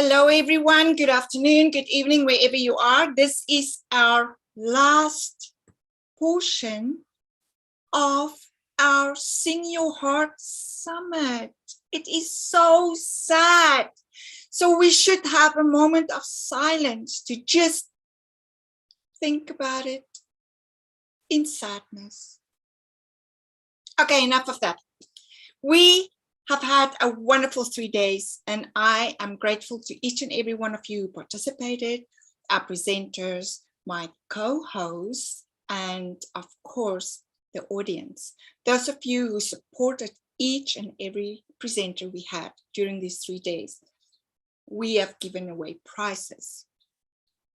Hello, everyone. Good afternoon, good evening, wherever you are. This is our last portion of our Sing Your Heart Summit. It is so sad. So we should have a moment of silence to just think about it in sadness. Okay, enough of that. We have had a wonderful 3 days, and I am grateful to each and every one of you who participated, our presenters, my co-hosts, and of course, the audience. Those of you who supported each and every presenter we had during these 3 days. We have given away prizes.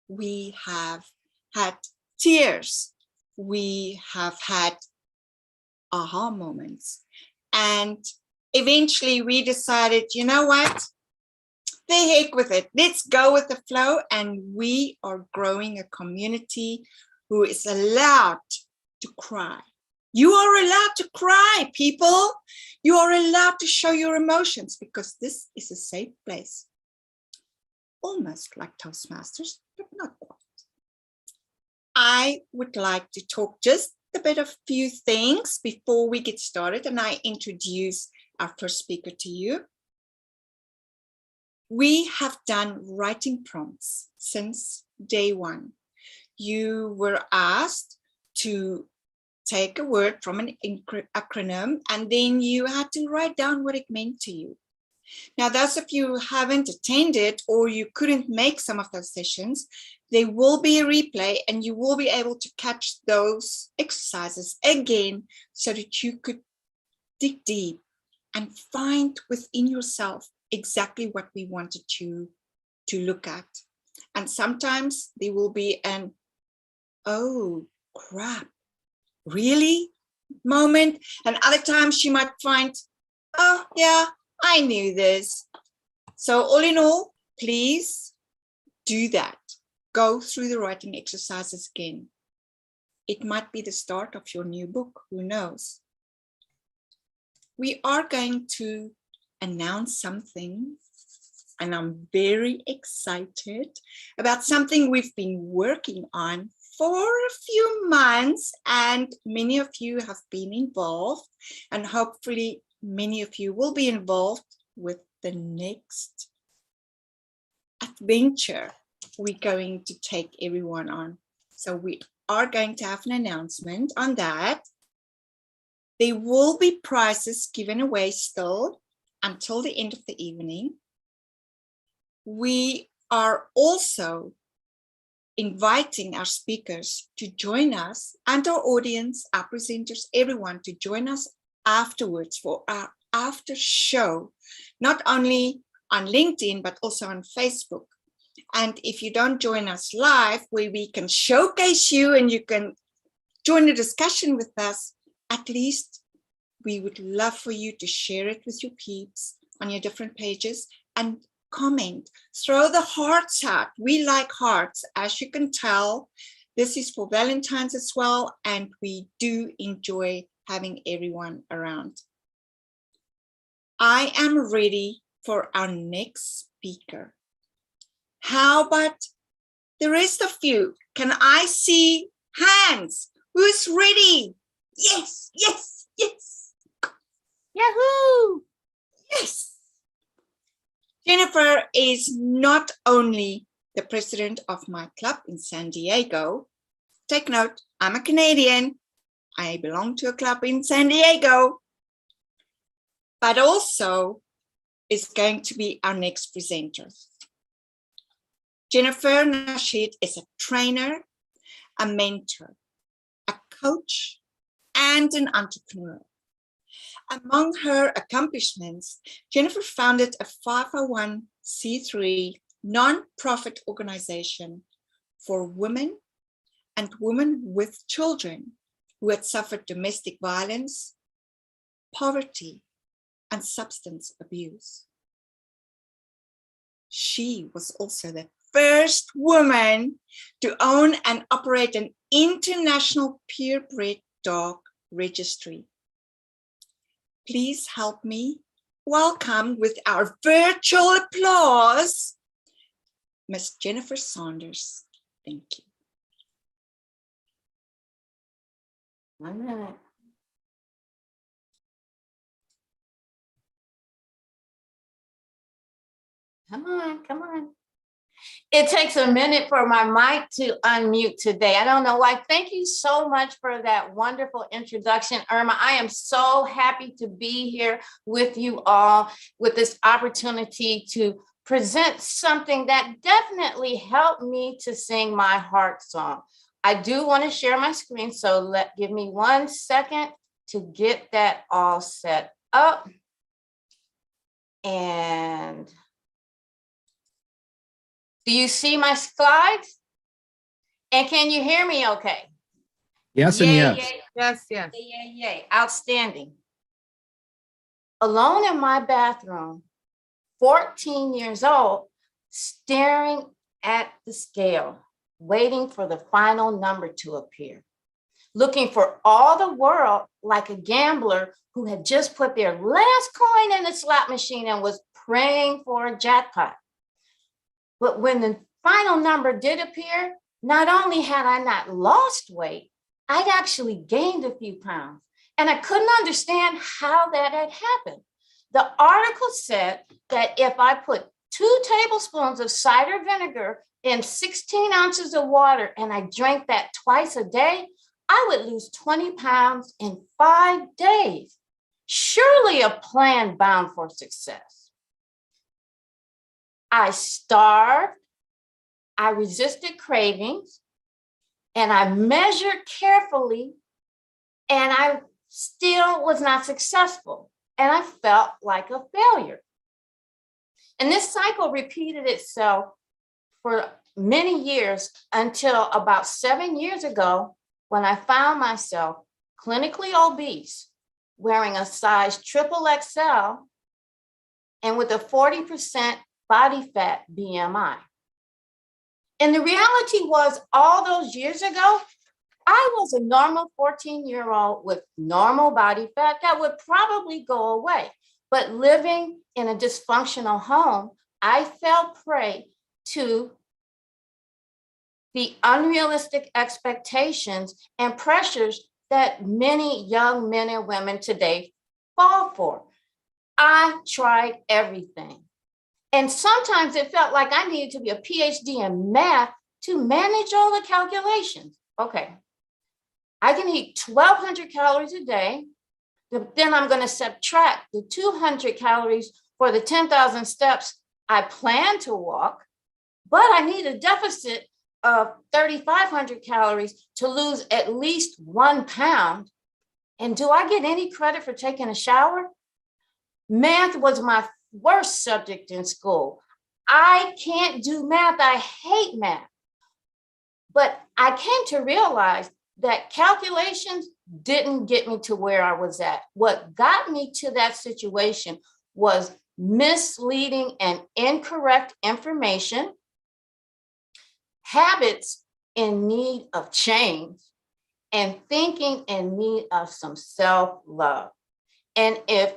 We have had tears. We have had aha moments. And eventually we decided, you know what? The heck with it. Let's go with the flow. And we are growing a community who is allowed to cry. You are allowed to cry, people. You are allowed to show your emotions because this is a safe place. Almost like Toastmasters, but not quite. I would like to talk just a bit of few things before we get started and I introduce our first speaker to you. We have done writing prompts since day one. You were asked to take a word from an acronym and then you had to write down what it meant to you. Now, those of you who haven't attended or you couldn't make some of those sessions, there will be a replay and you will be able to catch those exercises again so that you could dig deep and find within yourself exactly what we wanted you to look at. And sometimes there will be an, oh crap, really moment. And other times you might find, oh yeah, I knew this. So all in all, please do that. Go through the writing exercises again. It might be the start of your new book, who knows? We are going to announce something, and I'm very excited about something we've been working on for a few months, and many of you have been involved, and hopefully many of you will be involved with the next adventure we're going to take everyone on. So we are going to have an announcement on that. There will be prizes given away still until the end of the evening. We are also inviting our speakers to join us and our audience, our presenters, everyone to join us afterwards for our after show, not only on LinkedIn, but also on Facebook. And if you don't join us live, where we can showcase you and you can join the discussion with us, at least we would love for you to share it with your peeps on your different pages and comment. Throw the hearts out. We like hearts. As you can tell, this is for Valentine's as well, and we do enjoy having everyone around. I am ready for our next speaker. How about the rest of you? Can I see hands? Who's ready? Yes, yes, yes. Yahoo! Yes. Jennifer is not only the president of my club in San Diego. Take note, I'm a Canadian. I belong to a club in San Diego. But also is going to be our next presenter. Jennifer Nasheed is a trainer, a mentor, a coach, and an entrepreneur. Among her accomplishments, Jennifer founded a 501c3 non-profit organization for women and women with children who had suffered domestic violence, poverty, and substance abuse. She was also the first woman to own and operate an international purebred dog registry. Please help me welcome with our virtual applause, Miss Jennifer Saunders. Thank you. 1 minute. Come on, come on. It takes a minute for my mic to unmute today. I don't know why. Thank you so much for that wonderful introduction, Irma. I am so happy to be here with you all with this opportunity to present something that definitely helped me to sing my heart song. I do want to share my screen, so give me 1 second to get that all set up. And do you see my slides? And can you hear me okay? Yes, yay, and yes. Yay, Yes, yes. yay, yay. Outstanding. Alone in my bathroom, 14 years old, staring at the scale, waiting for the final number to appear, looking for all the world like a gambler who had just put their last coin in the slot machine and was praying for a jackpot. But when the final number did appear, not only had I not lost weight, I'd actually gained a few pounds. And I couldn't understand how that had happened. The article said that if I put 2 tablespoons of cider vinegar in 16 ounces of water and I drank that twice a day, I would lose 20 pounds in 5 days. Surely a plan bound for success. I starved, I resisted cravings, and I measured carefully, and I still was not successful, and I felt like a failure. And this cycle repeated itself for many years until about 7 years ago, when I found myself clinically obese, wearing a size XXL, and with a 40% body fat BMI. And the reality was, all those years ago, I was a normal 14-year-old with normal body fat that would probably go away. But living in a dysfunctional home, I fell prey to the unrealistic expectations and pressures that many young men and women today fall for. I tried everything. And sometimes it felt like I needed to be a PhD in math to manage all the calculations. Okay, I can eat 1,200 calories a day. Then I'm going to subtract the 200 calories for the 10,000 steps I plan to walk. But I need a deficit of 3,500 calories to lose at least 1 pound. And do I get any credit for taking a shower? Math was my worst subject in school. I can't do math. I hate math. But I came to realize that calculations didn't get me to where I was at. What got me to that situation was misleading and incorrect information, habits in need of change, and thinking in need of some self-love. And if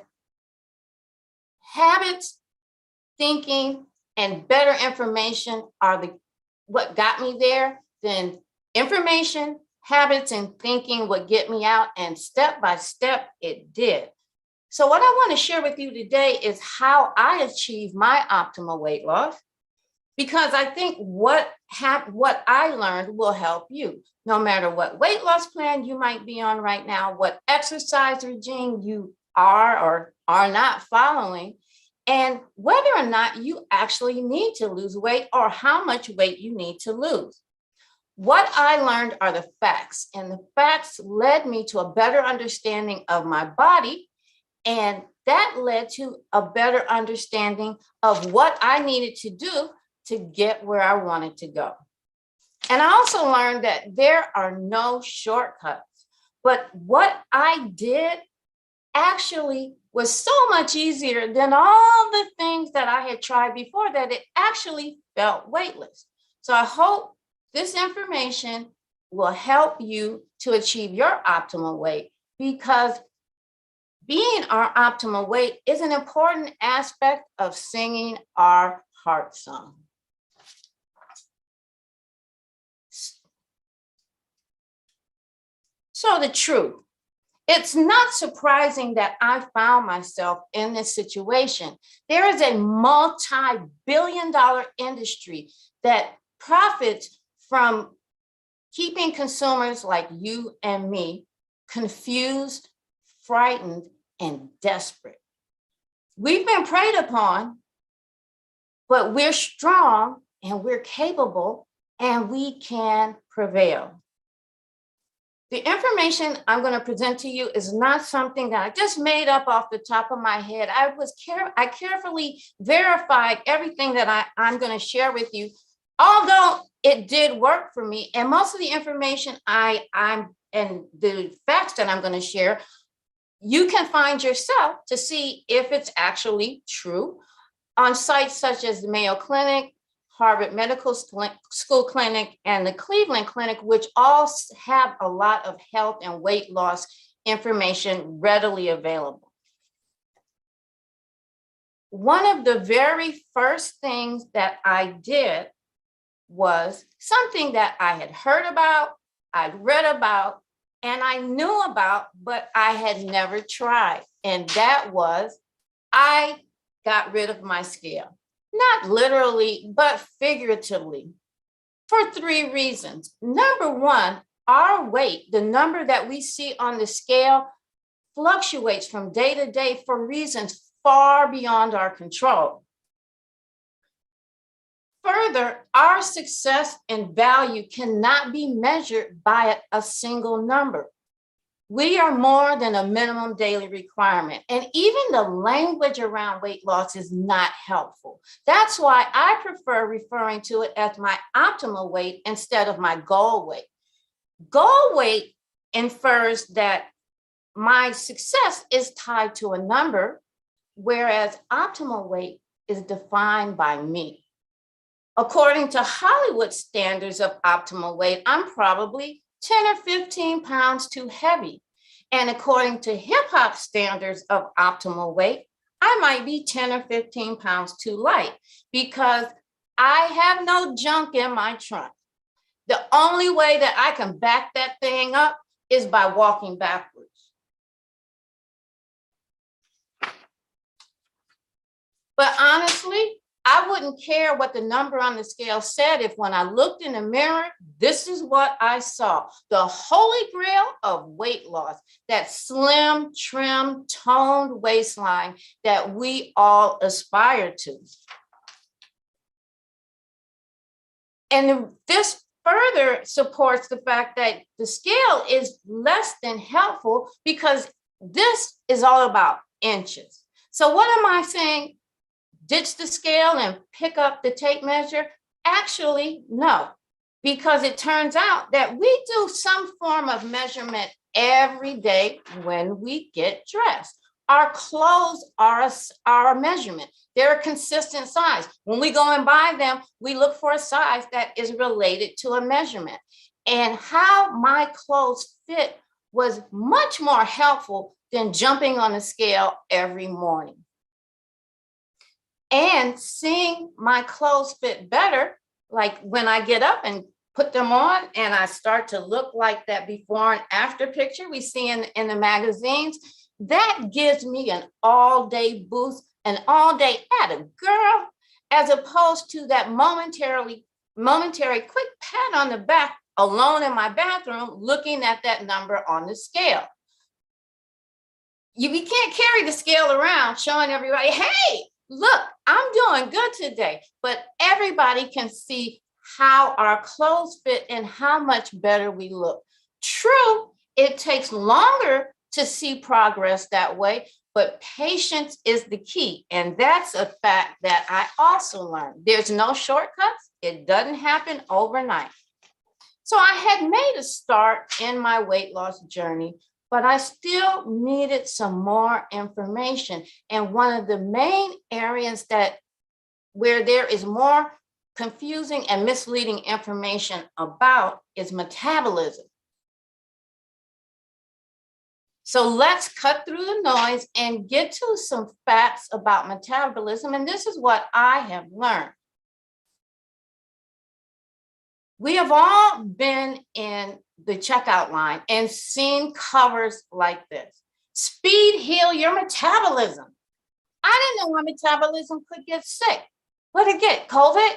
habits, thinking, and better information are what got me there, then information, habits, and thinking would get me out, and step by step it did. So what I want to share with you today is how I achieved my optimal weight loss, because I think what I learned will help you, no matter what weight loss plan you might be on right now, what exercise regime you are or are not following, and whether or not you actually need to lose weight or how much weight you need to lose. What I learned are the facts, and the facts led me to a better understanding of my body, and that led to a better understanding of what I needed to do to get where I wanted to go. And I also learned that there are no shortcuts, but what I did actually was so much easier than all the things that I had tried before that it actually felt weightless. So I hope this information will help you to achieve your optimal weight, because being our optimal weight is an important aspect of singing our heart song. So the truth, it's not surprising that I found myself in this situation. There is a multi-billion-dollar industry that profits from keeping consumers like you and me confused, frightened, and desperate. We've been preyed upon, but we're strong and we're capable and we can prevail. The information I'm going to present to you is not something that I just made up off the top of my head. I carefully verified everything that I'm going to share with you, although it did work for me. And most of the information and the facts that I'm going to share, you can find yourself to see if it's actually true on sites such as the Mayo Clinic, Harvard Medical School Clinic, and the Cleveland Clinic, which all have a lot of health and weight loss information readily available. One of the very first things that I did was something that I had heard about, I'd read about, and I knew about, but I had never tried. And that was, I got rid of my scale. Not literally, but figuratively, for 3 reasons. Number one, our weight, the number that we see on the scale, fluctuates from day to day for reasons far beyond our control. Further, our success and value cannot be measured by a single number. We are more than a minimum daily requirement. And even the language around weight loss is not helpful. That's why I prefer referring to it as my optimal weight instead of my goal weight. Goal weight infers that my success is tied to a number, whereas optimal weight is defined by me. According to Hollywood standards of optimal weight, I'm probably 10 or 15 pounds too heavy. And according to hip hop standards of optimal weight, I might be 10 or 15 pounds too light because I have no junk in my trunk. The only way that I can back that thing up is by walking backwards. But honestly, I wouldn't care what the number on the scale said if when I looked in the mirror, this is what I saw. The holy grail of weight loss, that slim, trim, toned waistline that we all aspire to. And this further supports the fact that the scale is less than helpful because this is all about inches. So what am I saying? Ditch the scale and pick up the tape measure? Actually, no, because it turns out that we do some form of measurement every day when we get dressed. Our clothes are a measurement. They're a consistent size. When we go and buy them, we look for a size that is related to a measurement. And how my clothes fit was much more helpful than jumping on a scale every morning. And seeing my clothes fit better, like when I get up and put them on and I start to look like that before and after picture we see in the magazines, that gives me an all-day boost, an all-day atta girl, as opposed to that momentary quick pat on the back alone in my bathroom looking at that number on the scale. We can't carry the scale around showing everybody, hey, look, I'm doing good today. But everybody can see how our clothes fit and how much better we look. True, it takes longer to see progress that way, but patience is the key. And that's a fact that I also learned. There's no shortcuts. It doesn't happen overnight. So I had made a start in my weight loss journey, but I still needed some more information. And one of the main areas where there is more confusing and misleading information about is metabolism. So let's cut through the noise and get to some facts about metabolism. And this is what I have learned. We have all been in the checkout line and seen covers like this. Speed heal your metabolism. I didn't know my metabolism could get sick. What did it get? COVID?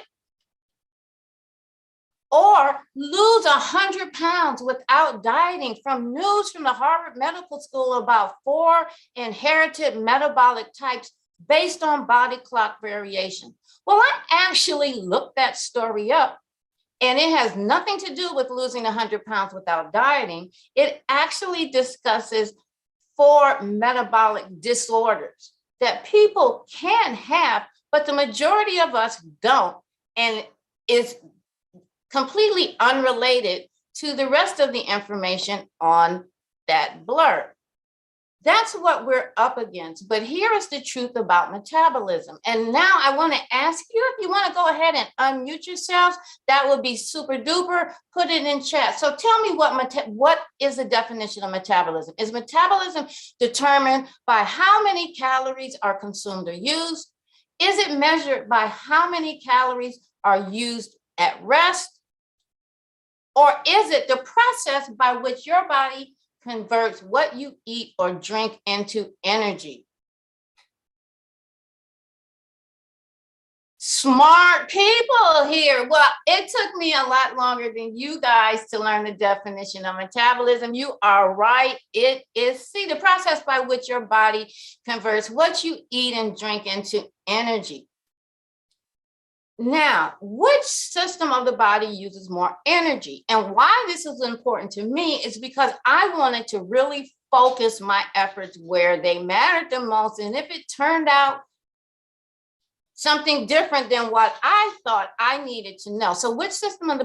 Or lose 100 pounds without dieting, from news from the Harvard Medical School about 4 inherited metabolic types based on body clock variation. Well, I actually looked that story up, and it has nothing to do with losing 100 pounds without dieting. It actually discusses 4 metabolic disorders that people can have, but the majority of us don't, and is completely unrelated to the rest of the information on that blurb. That's what we're up against. But here is the truth about metabolism. And now I want to ask you, if you want to go ahead and unmute yourselves, that would be super duper. Put it in chat. So tell me what is the definition of metabolism? Is metabolism determined by how many calories are consumed or used? Is it measured by how many calories are used at rest? Or is it the process by which your body converts what you eat or drink into energy? Smart people here. Well, it took me a lot longer than you guys to learn the definition of metabolism. You are right. It is, the process by which your body converts what you eat and drink into energy. Now, which system of the body uses more energy? And why this is important to me is because I wanted to really focus my efforts where they mattered the most. And if it turned out something different than what I thought I needed to know. So which system of the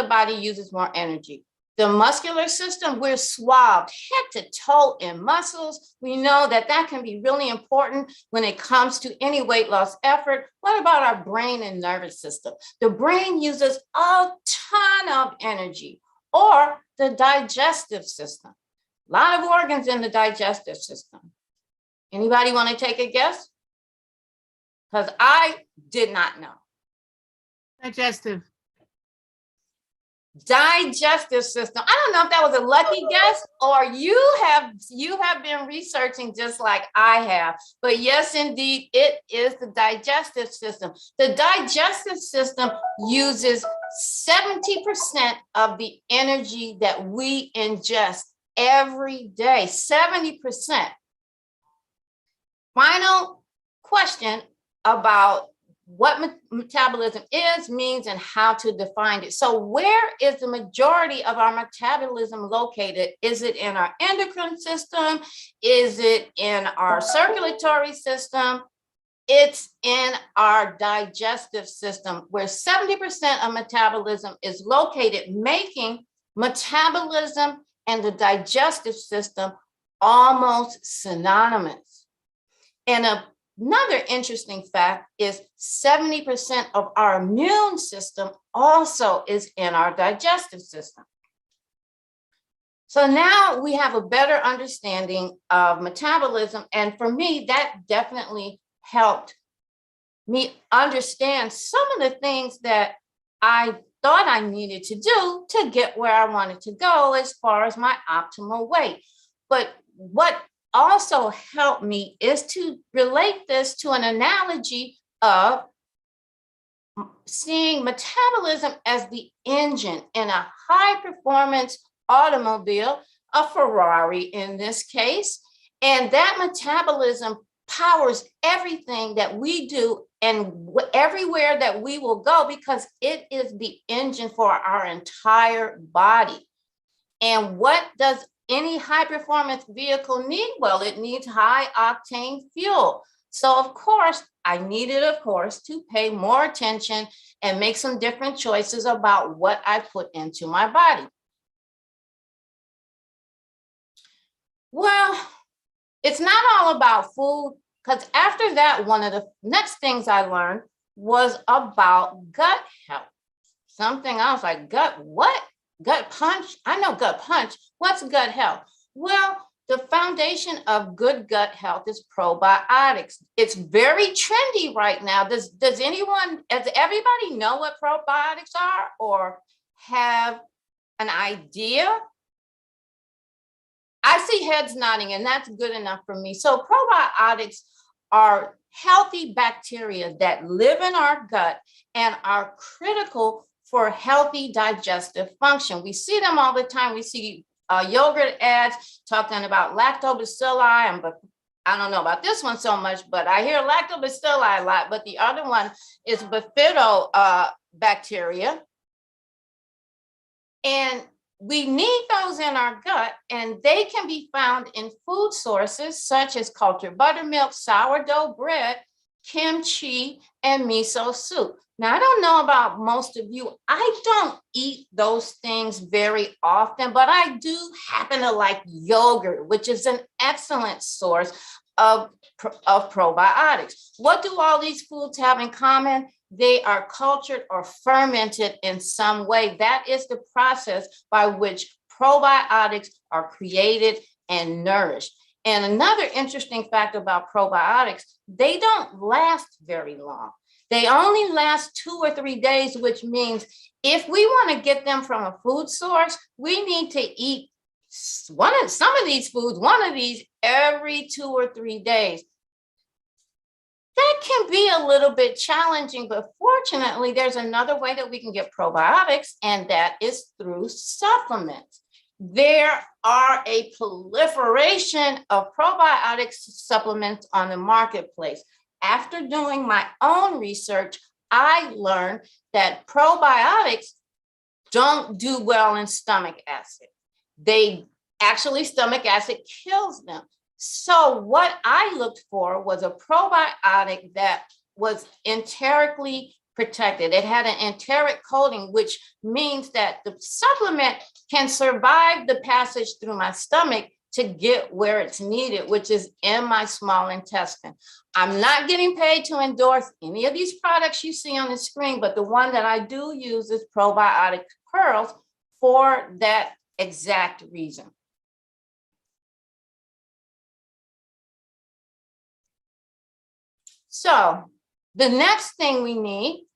body uses more energy? The muscular system, we're swathed head to toe in muscles. We know that that can be really important when it comes to any weight loss effort. What about our brain and nervous system? The brain uses a ton of energy. Or the digestive system. A lot of organs in the digestive system. Anybody want to take a guess? Because I did not know. Digestive system. I don't know if that was a lucky guess or you have been researching just like I have, but yes, indeed, it is the digestive system. The digestive system uses 70% of the energy that we ingest every day, 70%. Final question about what metabolism is, means, and how to define it. So where is the majority of our metabolism located? Is it in our endocrine system? Is it in our circulatory system? It's in our digestive system, where 70% of metabolism is located, making metabolism and the digestive system almost synonymous. And another interesting fact is 70% of our immune system also is in our digestive system. So now we have a better understanding of metabolism. And for me, that definitely helped me understand some of the things that I thought I needed to do to get where I wanted to go as far as my optimal weight. But what also helped me is to relate this to an analogy of seeing metabolism as the engine in a high performance automobile, a Ferrari in this case, and that metabolism powers everything that we do and everywhere that we will go, because it is the engine for our entire body. And what does any high performance vehicle need? Well, it needs high octane fuel. So of course, I needed, to pay more attention and make some different choices about what I put into my body. Well, it's not all about food, because after that, one of the next things I learned was about gut health. Something else like what? Gut punch? I know gut punch. What's gut health? Well, the foundation of good gut health is probiotics. It's very trendy right now. Does everybody know what probiotics are, or have an idea, I see heads nodding, and that's good enough for me. So probiotics are healthy bacteria that live in our gut and are critical for healthy digestive function. We see them all the time. We see yogurt ads talking about lactobacilli, but I don't know about this one so much, but I hear lactobacilli a lot, but the other one is bifidobacteria. And we need those in our gut, and they can be found in food sources such as cultured buttermilk, sourdough bread, kimchi, and miso soup. Now, I don't know about most of you. I don't eat those things very often, but I do happen to like yogurt, which is an excellent source of probiotics. What do all these foods have in common? They are cultured or fermented in some way. That is the process by which probiotics are created and nourished. And another interesting fact about probiotics, they don't last very long. They only last 2 or 3 days, which means if we want to get them from a food source, we need to eat some of these foods, one of these every 2 or 3 days. That can be a little bit challenging, but fortunately, there's another way that we can get probiotics, and that is through supplements. There are a proliferation of probiotic supplements on the marketplace. After doing my own research, I learned that probiotics don't do well in stomach acid. Stomach acid kills them. So what I looked for was a probiotic that was enterically protected. It had an enteric coating, which means that the supplement can survive the passage through my stomach to get where it's needed, which is in my small intestine. I'm not getting paid to endorse any of these products you see on the screen, but the one that I do use is Probiotic Pearls for that exact reason. So the next thing we need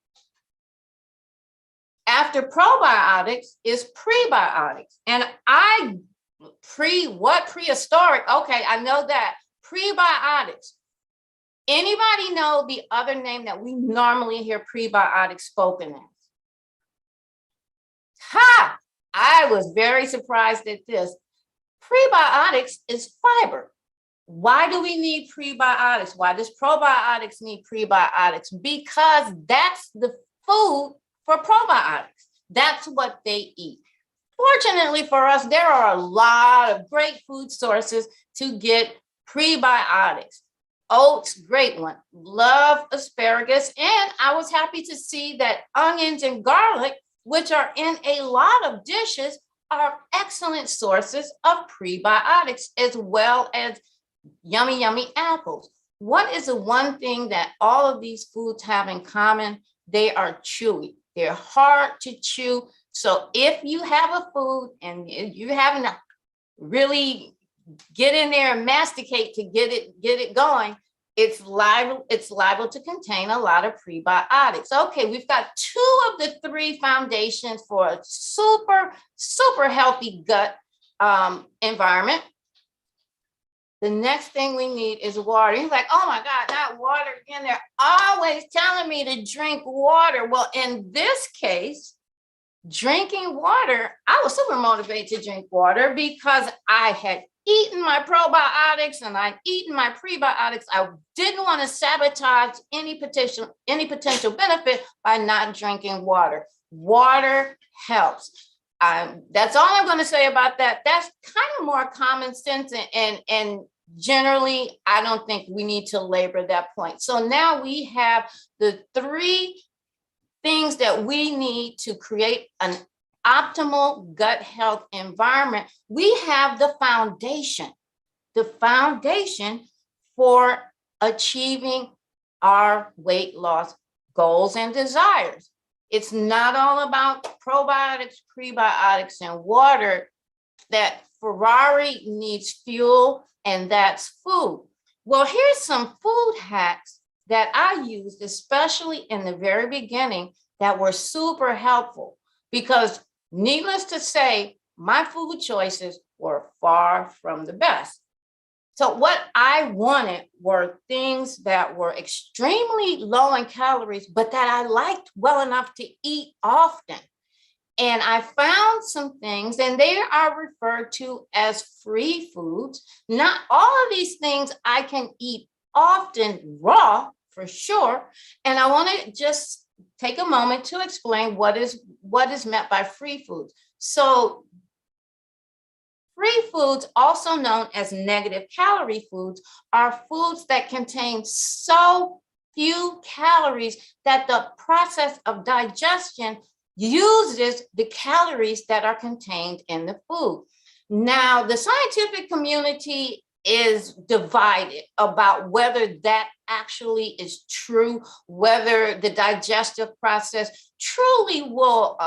after probiotics is prebiotics. And prehistoric? Okay, I know that. Prebiotics. Anybody know the other name that we normally hear prebiotics spoken as? Ha! I was very surprised at this. Prebiotics is fiber. Why do we need prebiotics? Why does probiotics need prebiotics? Because that's the food for probiotics. That's what they eat. Fortunately for us, there are a lot of great food sources to get prebiotics. Oats, great one. Love asparagus. And I was happy to see that onions and garlic, which are in a lot of dishes, are excellent sources of prebiotics, as well as yummy, yummy apples. What is the one thing that all of these foods have in common? They are chewy. They're hard to chew. So if you have a food and you're having to really get in there and masticate to get it going, it's liable to contain a lot of prebiotics. Okay, we've got 2 of the 3 foundations for a super, super healthy gut environment. The next thing we need is water. He's like, oh my God, not water again. They're always telling me to drink water. Well, in this case, drinking water, I was super motivated to drink water because I had eaten my probiotics and I'd eaten my prebiotics. I didn't want to sabotage any potential benefit by not drinking water. Water helps. That's all I'm going to say about that. That's kind of more common sense, and generally, I don't think we need to labor that point. So now we have the 3 things that we need to create an optimal gut health environment. We have the foundation for achieving our weight loss goals and desires. It's not all about probiotics, prebiotics, and water. That Ferrari needs fuel, and that's food. Well, here's some food hacks that I used, especially in the very beginning, that were super helpful, because Needless to say, my food choices were far from the best. So what I wanted were things that were extremely low in calories, but that I liked well enough to eat often. And I found some things, and they are referred to as free foods. Not all of these things I can eat often raw, for sure. And I want to just take a moment to explain what is meant by free foods. So free foods, also known as negative calorie foods, are foods that contain so few calories that the process of digestion uses the calories that are contained in the food. Now, the scientific community is divided about whether that actually is true, whether the digestive process truly will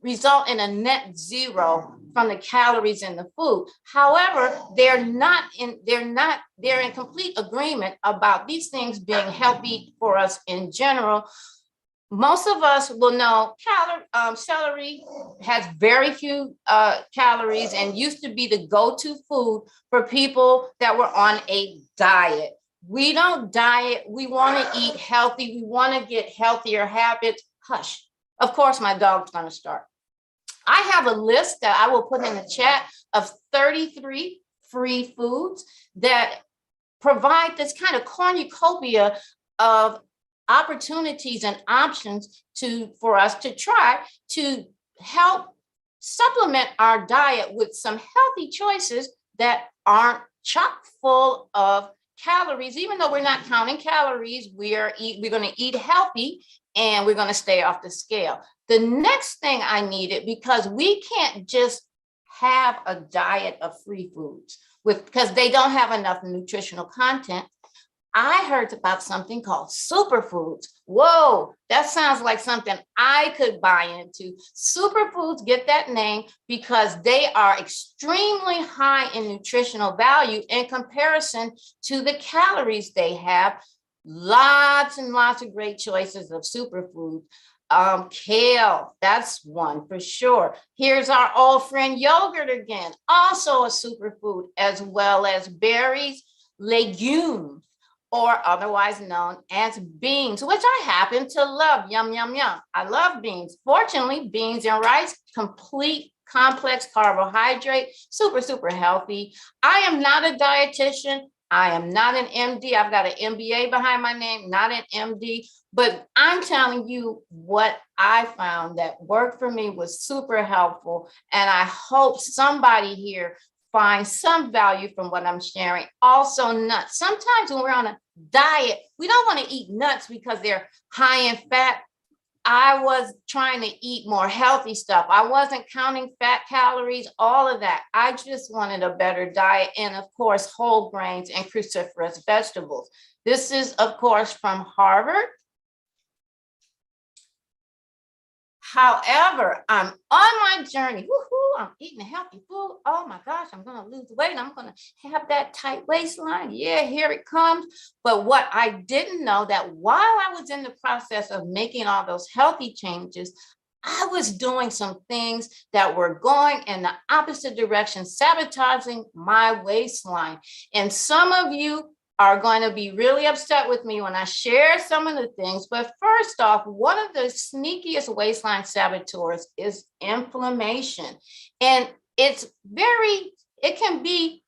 result in a net zero from the calories in the food. However, they're in complete agreement about these things being healthy for us in general. Most of us will know celery has very few calories and used to be the go-to food for people that were on a diet. We don't diet. We want to eat healthy. We want to get healthier habits. Hush. Of course, my dog's going to start. I have a list that I will put in the chat of 33 free foods that provide this kind of cornucopia of opportunities and options for us to try to help supplement our diet with some healthy choices that aren't chock full of calories. Even though we're not counting calories, we're going to eat healthy and we're going to stay off the scale. The next thing I needed, because we can't just have a diet of free foods because they don't have enough nutritional content. I heard about something called superfoods. Whoa, that sounds like something I could buy into. Superfoods get that name because they are extremely high in nutritional value in comparison to the calories they have. Lots and lots of great choices of superfoods. Kale, that's one for sure. Here's our old friend yogurt again, also a superfood, as well as berries, legumes, or otherwise known as beans, which I happen to love. Yum, yum, yum. I love beans. Fortunately, beans and rice, complete complex carbohydrate, super, super healthy. I am not a dietitian. I am not an MD. I've got an MBA behind my name, not an MD, but I'm telling you what I found that worked for me was super helpful. And I hope somebody here finds some value from what I'm sharing. Also, nuts. Sometimes when we're on a diet, we don't want to eat nuts because they're high in fat. I was trying to eat more healthy stuff. I wasn't counting fat calories, all of that. I just wanted a better diet. And of course, whole grains and cruciferous vegetables. This is, of course, from Harvard. However, I'm on my journey. Woohoo, I'm eating healthy food. Oh my gosh, I'm going to lose weight. I'm going to have that tight waistline. Yeah, here it comes. But what I didn't know that while I was in the process of making all those healthy changes, I was doing some things that were going in the opposite direction, sabotaging my waistline. And some of you are going to be really upset with me when I share some of the things. But first off, one of the sneakiest waistline saboteurs is inflammation. And it can be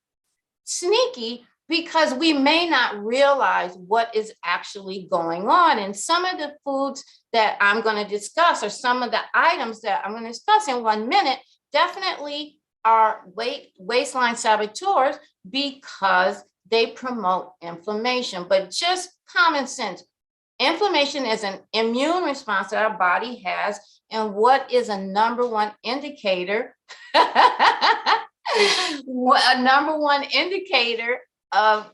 sneaky because we may not realize what is actually going on. And some of the foods that I'm going to discuss, or some of the items that I'm going to discuss in 1 minute, definitely are waistline saboteurs because they promote inflammation. But just common sense, inflammation is an immune response that our body has. And what is a number one indicator? A number one indicator of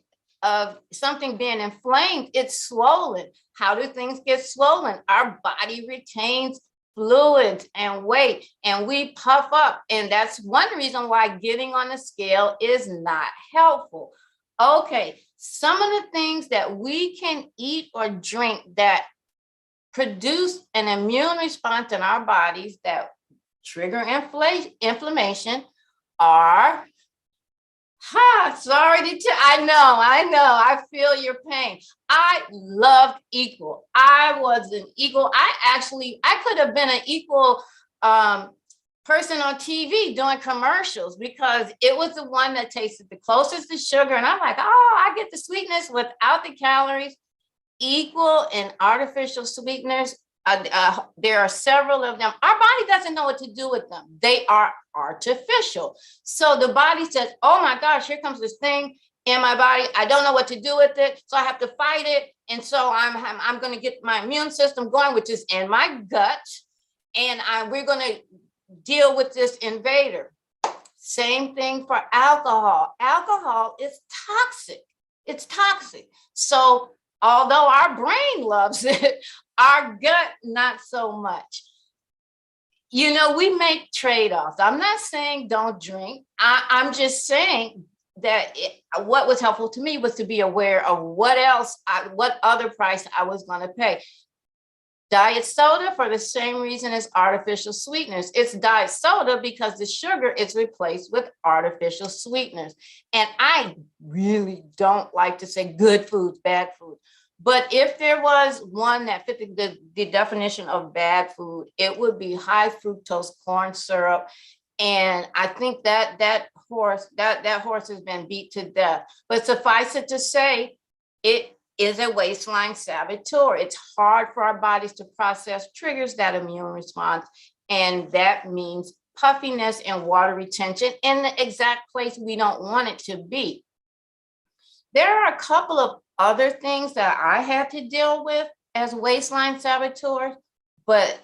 something being inflamed, it's swollen. How do things get swollen? Our body retains fluids and weight, and we puff up. And that's one reason why getting on the scale is not helpful. Okay, some of the things that we can eat or drink that produce an immune response in our bodies that trigger inflammation are, I know, I feel your pain. I loved Equal. I was an Equal. I could have been an Equal person on TV doing commercials because it was the one that tasted the closest to sugar. And I'm like, oh, I get the sweetness without the calories. Equal and artificial sweeteners, there are several of them. Our body doesn't know what to do with them. They are artificial. So the body says, oh my gosh, here comes this thing in my body. I don't know what to do with it. So I have to fight it. And so I'm going to get my immune system going, which is in my gut. And we're going to deal with this invader. Same thing for alcohol. Alcohol is toxic. It's toxic. So although our brain loves it, our gut, not so much. You know, we make trade-offs. I'm not saying don't drink. I'm just saying that what was helpful to me was to be aware of what other price I was going to pay. Diet soda for the same reason as artificial sweeteners. It's diet soda because the sugar is replaced with artificial sweeteners. And I really don't like to say good foods, bad food. But if there was one that fit the definition of bad food, it would be high fructose corn syrup. And I think that horse has been beat to death. But suffice it to say, it is a waistline saboteur. It's hard for our bodies to process triggers that immune response. And that means puffiness and water retention in the exact place we don't want it to be. There are a couple of other things that I had to deal with as waistline saboteurs, but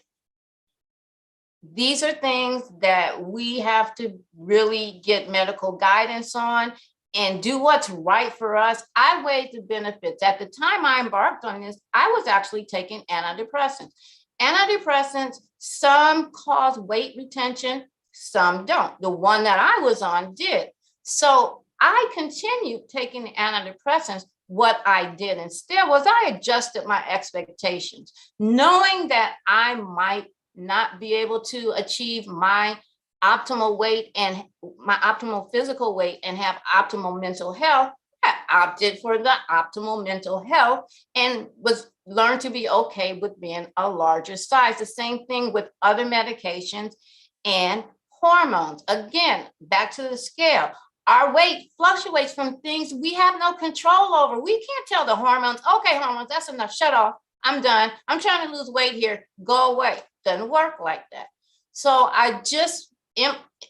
these are things that we have to really get medical guidance on and do what's right for us. I weighed the benefits. At the time I embarked on this, I was actually taking antidepressants. Antidepressants, some cause weight retention, some don't. The one that I was on did. So I continued taking the antidepressants. What I did instead was I adjusted my expectations, knowing that I might not be able to achieve my optimal weight and my optimal physical weight and have optimal mental health. I opted for the optimal mental health and learned to be okay with being a larger size. The same thing with other medications and hormones. Again, back to the scale. Our weight fluctuates from things we have no control over. We can't tell the hormones, okay, hormones, that's enough, shut off, I'm done. I'm trying to lose weight here, go away. Doesn't work like that. So I just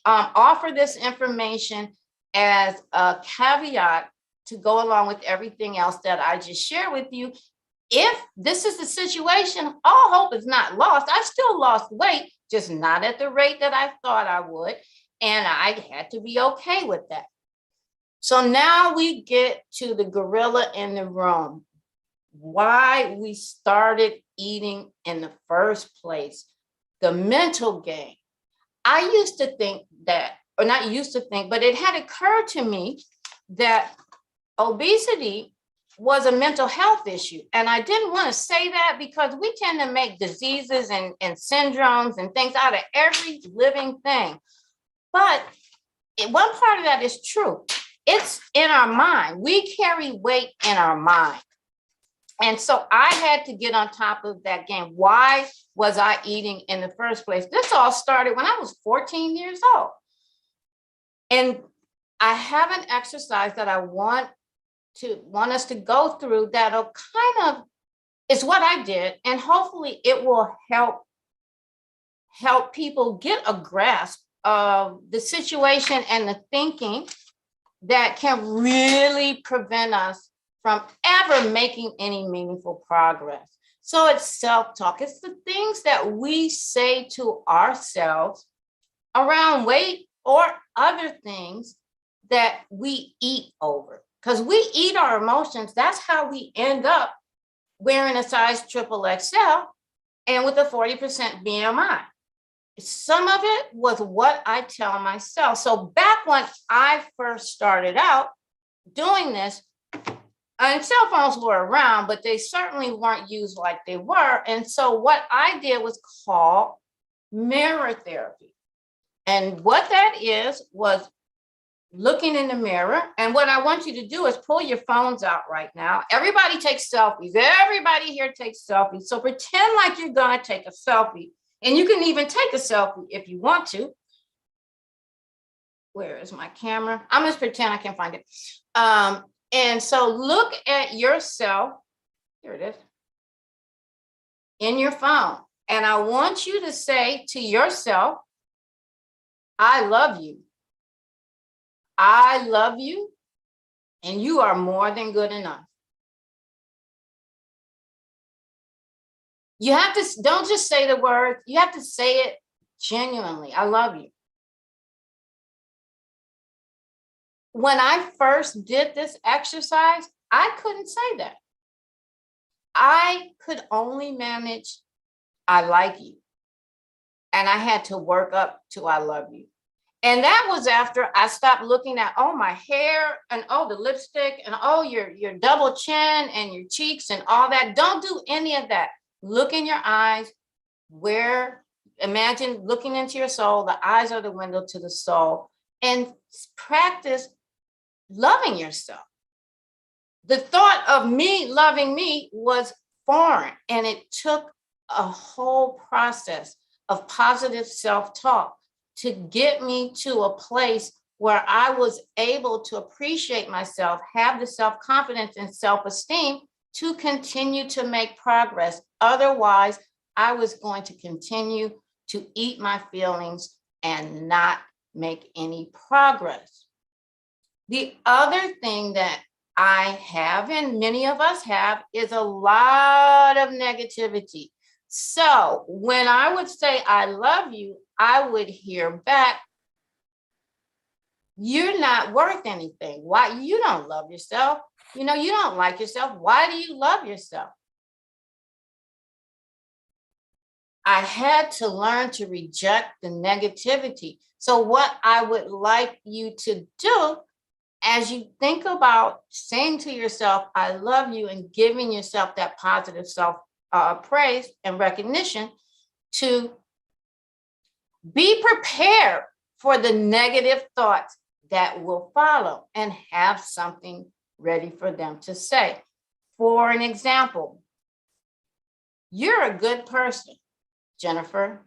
offer this information as a caveat to go along with everything else that I just shared with you. If this is the situation, all hope is not lost. I still lost weight, just not at the rate that I thought I would. And I had to be okay with that. So now we get to the gorilla in the room. Why we started eating in the first place, the mental game. I used to think that, or not used to think, but it had occurred to me that obesity was a mental health issue. And I didn't want to say that because we tend to make diseases and syndromes and things out of every living thing. But one part of that is true. It's in our mind. We carry weight in our mind. And so I had to get on top of that game. Why was I eating in the first place? This all started when I was 14 years old. And I have an exercise that I want us to go through that'll kind of, it's what I did. And hopefully it will help people get a grasp of the situation and the thinking that can really prevent us from ever making any meaningful progress. So it's self-talk. It's the things that we say to ourselves around weight or other things that we eat over. Because we eat our emotions. That's how we end up wearing a size XXL and with a 40% BMI. Some of it was what I tell myself. So back when I first started out doing this, and cell phones were around, but they certainly weren't used like they were. And so what I did was call mirror therapy. And what that is was looking in the mirror. And what I want you to do is pull your phones out right now. Everybody takes selfies. Everybody here takes selfies. So pretend like you're going to take a selfie. And you can even take a selfie if you want to. Where is my camera? I'm just pretend I can't find it. And so look at yourself. Here it is. In your phone. And I want you to say to yourself, I love you. I love you, and you are more than good enough. You have to, don't just say the word, you have to say it genuinely. I love you. When I first did this exercise, I couldn't say that. I could only manage, I like you. And I had to work up to I love you. And that was after I stopped looking at, oh, my hair and oh, the lipstick and oh, your double chin and your cheeks and all that. Don't do any of that. Look in your eyes. Imagine looking into your soul. The eyes are the window to the soul. And practice loving yourself. The thought of me loving me was foreign, and it took a whole process of positive self-talk to get me to a place where I was able to appreciate myself, have the self-confidence and self-esteem to continue to make progress. Otherwise, I was going to continue to eat my feelings and not make any progress. The other thing that I have, and many of us have, is a lot of negativity. So when I would say, I love you, I would hear back, you're not worth anything. Why? You don't love yourself. You know, you don't like yourself. Why do you love yourself? I had to learn to reject the negativity. So what I would like you to do as you think about saying to yourself, I love you, and giving yourself that positive self praise and recognition, to be prepared for the negative thoughts that will follow and have something ready for them to say. For an example, you're a good person, Jennifer.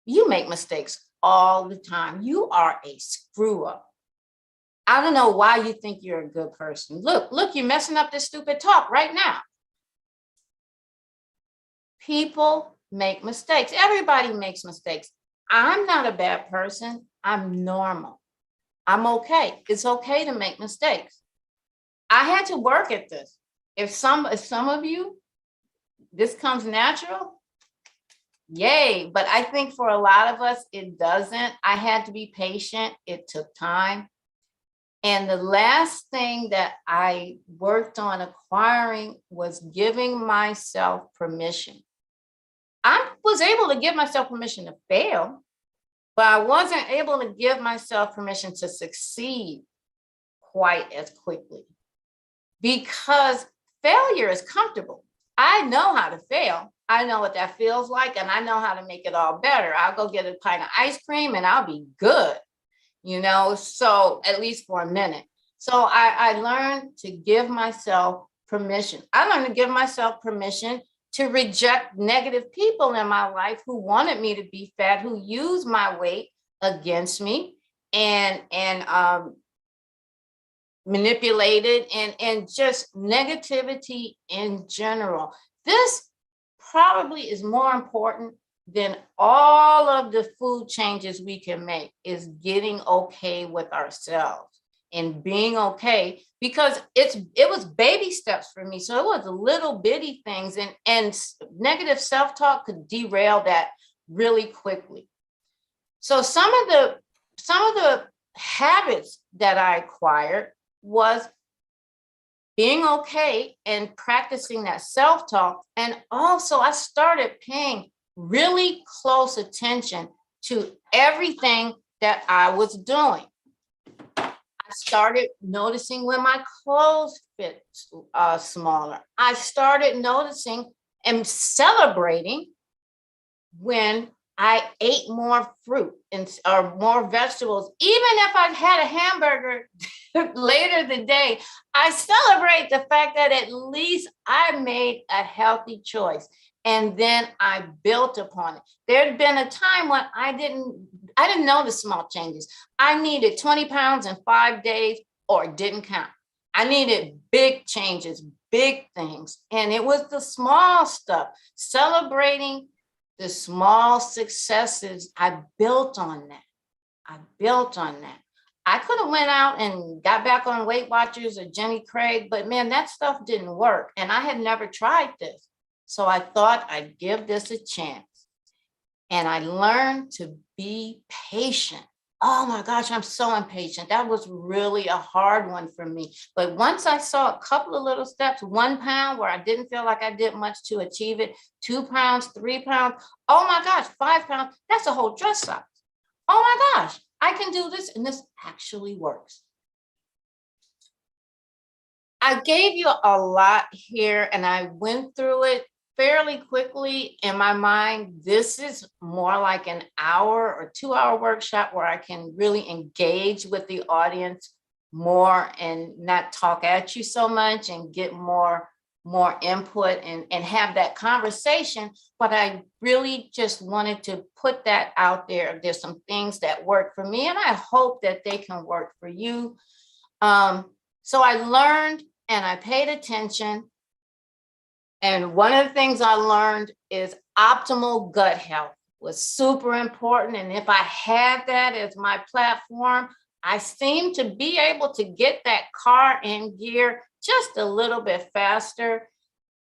You make mistakes all the time. You are a screw up. I don't know why you think you're a good person. Look, you're messing up this stupid talk right now. People make mistakes. Everybody makes mistakes. I'm not a bad person. I'm normal. I'm okay. It's okay to make mistakes. I had to work at this. If some of you, this comes natural, yay. But I think for a lot of us, it doesn't. I had to be patient. It took time. And the last thing that I worked on acquiring was giving myself permission. I was able to give myself permission to fail, but I wasn't able to give myself permission to succeed quite as quickly, because failure is comfortable. I know how to fail. I know what that feels like, and I know how to make it all better. I'll go get a pint of ice cream and I'll be good, you know, so at least for a minute. So I learned to give myself permission. I learned to give myself permission to reject negative people in my life who wanted me to be fat, who used my weight against me and manipulated, and just negativity in general. This probably is more important than all of the food changes we can make, is getting okay with ourselves and being okay, because it was baby steps for me. So it was little bitty things, and negative self-talk could derail that really quickly. So some of the habits that I acquired was being okay and practicing that self-talk. And also I started paying really close attention to everything that I was doing. I started noticing when my clothes fit smaller. I started noticing and celebrating when I ate more fruit or more vegetables. Even if I had a hamburger later the day, I celebrate the fact that at least I made a healthy choice. And then I built upon it. There'd been a time when I didn't know the small changes. I needed 20 pounds in 5 days or it didn't count. I needed big changes, big things. And it was the small stuff, celebrating the small successes. I built on that. I could have went out and got back on Weight Watchers or Jenny Craig, but man, that stuff didn't work. And I had never tried this. So I thought I'd give this a chance. And I learned to be patient. Oh my gosh, I'm so impatient. That was really a hard one for me. But once I saw a couple of little steps, 1 pound where I didn't feel like I did much to achieve it, 2 pounds, 3 pounds, oh my gosh, 5 pounds, that's a whole dress size. Oh my gosh, I can do this and this actually works. I gave you a lot here and I went through it fairly quickly. In my mind, this is more like an hour or 2-hour workshop where I can really engage with the audience more and not talk at you so much and get more input and have that conversation. But I really just wanted to put that out there. There's some things that work for me and I hope that they can work for you. So I learned and I paid attention. And one of the things I learned is optimal gut health was super important. And if I had that as my platform, I seem to be able to get that car in gear just a little bit faster.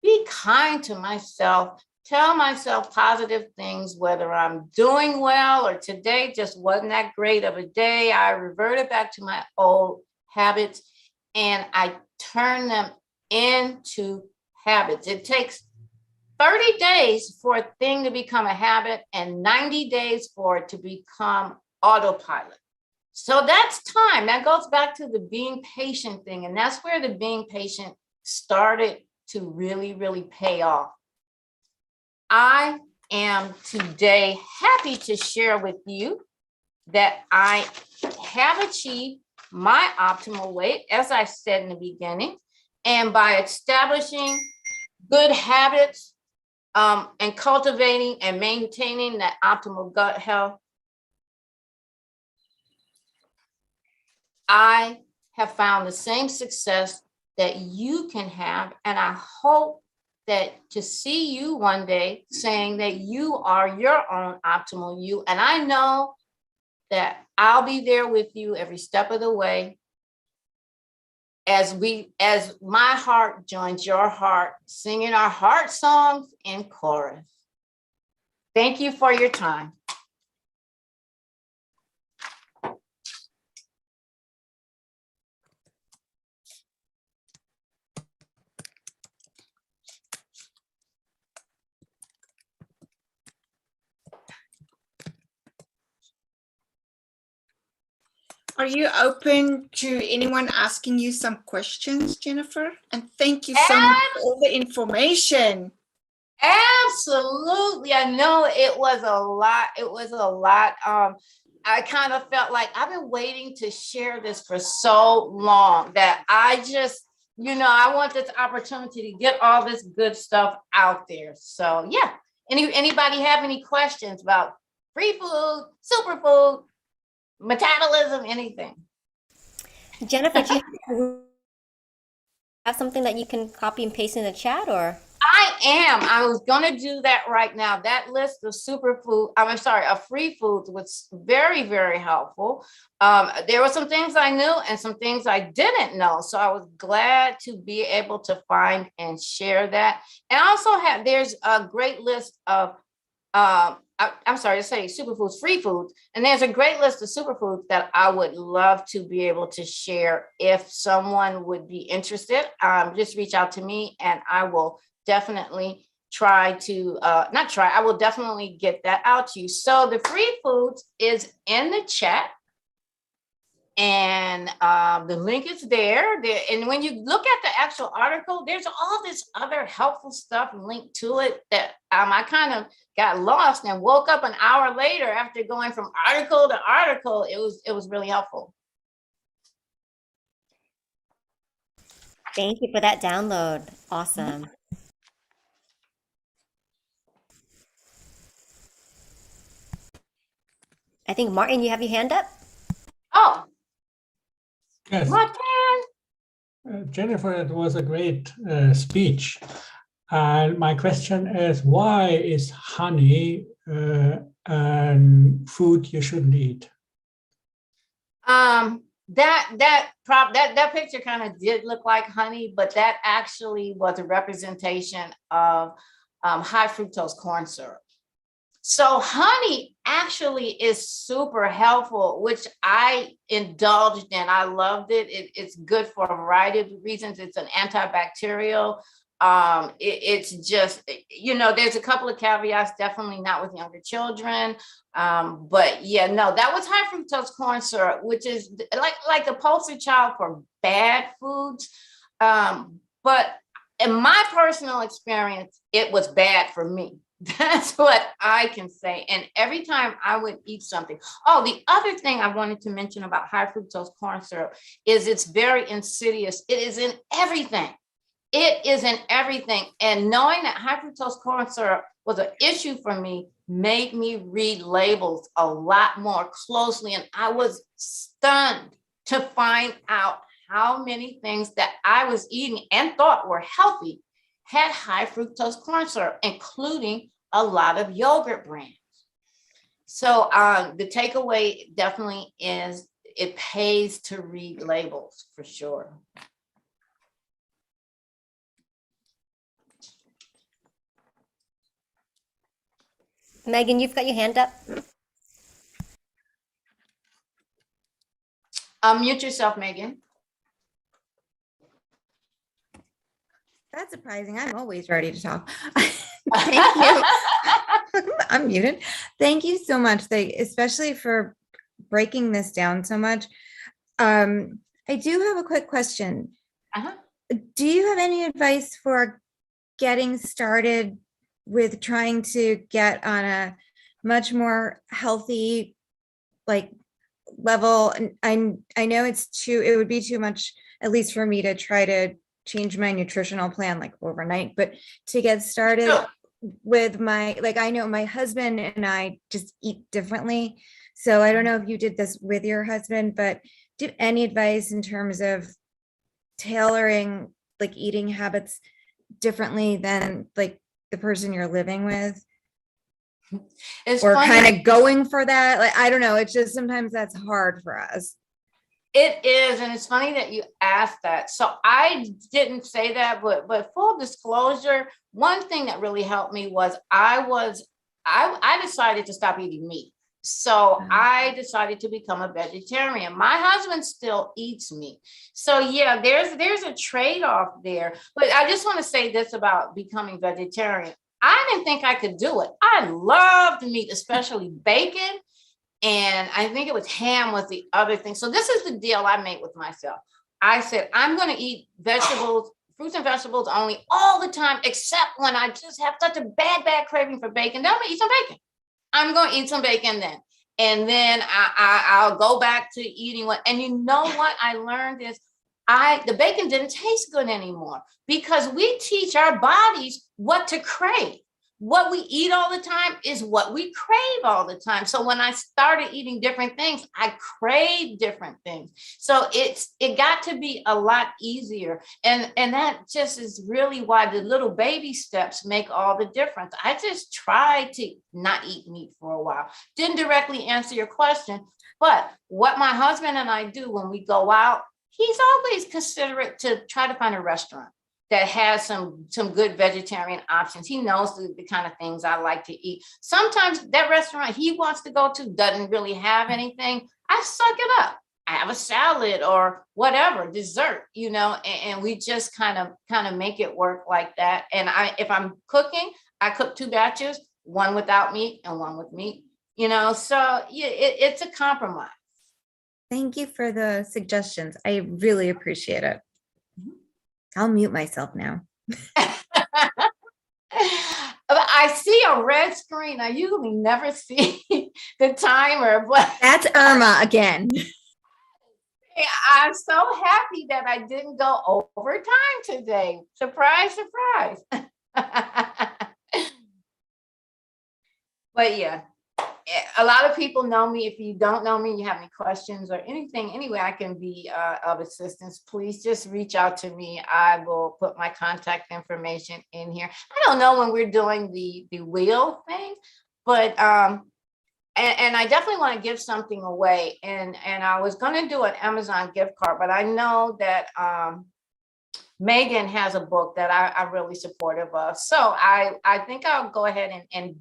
Be kind to myself. Tell myself positive things, whether I'm doing well or today just wasn't that great of a day. I reverted back to my old habits and I turn them into habits. It takes 30 days for a thing to become a habit and 90 days for it to become autopilot. So that's time. That goes back to the being patient thing. And that's where the being patient started to really, really pay off. I am today happy to share with you that I have achieved my optimal weight, as I said in the beginning. And by establishing good habits and cultivating and maintaining that optimal gut health, I have found the same success that you can have. And I hope that to see you one day saying that you are your own optimal you. And I know that I'll be there with you every step of the way. As my heart joins your heart, singing our heart songs in chorus. Thank you for your time. Are you open to anyone asking you some questions, Jennifer? And thank you so much for all the information. Absolutely. I know it was a lot. I kind of felt like I've been waiting to share this for so long that I just, I want this opportunity to get all this good stuff out there. So yeah. Anybody have any questions about free food, superfood, metabolism, anything? Jennifer, do you have something that you can copy and paste in the chat, or? I was going to do that right now. That list of of free foods was very, very helpful. There were some things I knew and some things I didn't know. So I was glad to be able to find and share that. And I also there's a great list of, superfoods, free foods. And there's a great list of superfoods that I would love to be able to share. If someone would be interested, just reach out to me and I will definitely I will definitely get that out to you. So the free foods is in the chat and the link is there. And when you look at the actual article, there's all this other helpful stuff linked to it that I kind of got lost and woke up an hour later after going from article to article. It was really helpful. Thank you for that download. Awesome. I think Martin, you have your hand up? Oh, Yes, Martin. Jennifer, it was a great speech. And my question is, why is honey food you shouldn't eat? That picture kind of did look like honey, but that actually was a representation of high fructose corn syrup. So honey actually is super helpful, which I indulged in. I loved it. It's good for a variety of reasons. It's an antibacterial. It's just, there's a couple of caveats, definitely not with younger children. But yeah, no, that was high fructose corn syrup, which is like the poster child for bad foods. But in my personal experience, it was bad for me. That's what I can say. And every time I would eat something. Oh, the other thing I wanted to mention about high fructose corn syrup is it's very insidious. It is in everything. It is in everything. And knowing that high fructose corn syrup was an issue for me made me read labels a lot more closely. And I was stunned to find out how many things that I was eating and thought were healthy had high fructose corn syrup, including a lot of yogurt brands. So the takeaway definitely is it pays to read labels for sure. Megan, you've got your hand up. Unmute yourself, Megan. That's surprising. I'm always ready to talk. Thank you. I'm muted. Thank you so much, especially for breaking this down so much. I do have a quick question. Do you have any advice for getting started with trying to get on a much more healthy level? And I know it would be too much, at least for me, to try to change my nutritional plan like overnight, but to get started with I know my husband and I just eat differently. So I don't know if you did this with your husband, but do you have any advice in terms of tailoring eating habits differently than the person you're living with? Or kind of going for that? I don't know. It's just sometimes that's hard for us. It is, and it's funny that you asked that. So I didn't say that, but full disclosure, one thing that really helped me was I decided to stop eating meat. So I decided to become a vegetarian. My husband still eats meat. So yeah, there's a trade-off there. But I just want to say this about becoming vegetarian. I didn't think I could do it. I loved meat, especially bacon. And I think it was ham was the other thing. So this is the deal I made with myself. I said, I'm going to eat vegetables, fruits and vegetables only all the time, except when I just have such a bad craving for bacon. Then I'm going to eat some bacon. I'm going to eat some bacon then. And then I'll go back to eating what, and you know what I learned is the bacon didn't taste good anymore because we teach our bodies what to crave. What we eat all the time is what we crave all the time. So when I started eating different things, I crave different things. So it got to be a lot easier. And that just is really why the little baby steps make all the difference. I just tried to not eat meat for a while. Didn't directly answer your question, but what my husband and I do when we go out, he's always considerate to try to find a restaurant that has some good vegetarian options. He knows the kind of things I like to eat. Sometimes that restaurant he wants to go to doesn't really have anything. I suck it up. I have a salad or whatever, dessert, and we just kind of make it work like that. And if I'm cooking, I cook 2 batches, one without meat and one with meat, so yeah, it's a compromise. Thank you for the suggestions. I really appreciate it. I'll mute myself now. I I see a red screen. I usually never see the timer, but That's Irma again. I'm so happy that I didn't go over time today. Surprise, surprise. But yeah, a lot of people know me. If you don't know me, you have any questions or anything, anyway, I can be of assistance, please just reach out to me. I will put my contact information in here. I don't know when we're doing the wheel thing, but and I definitely want to give something away. And I was going to do an Amazon gift card, but I know that Megan has a book that I'm really supportive of. So I think I'll go ahead and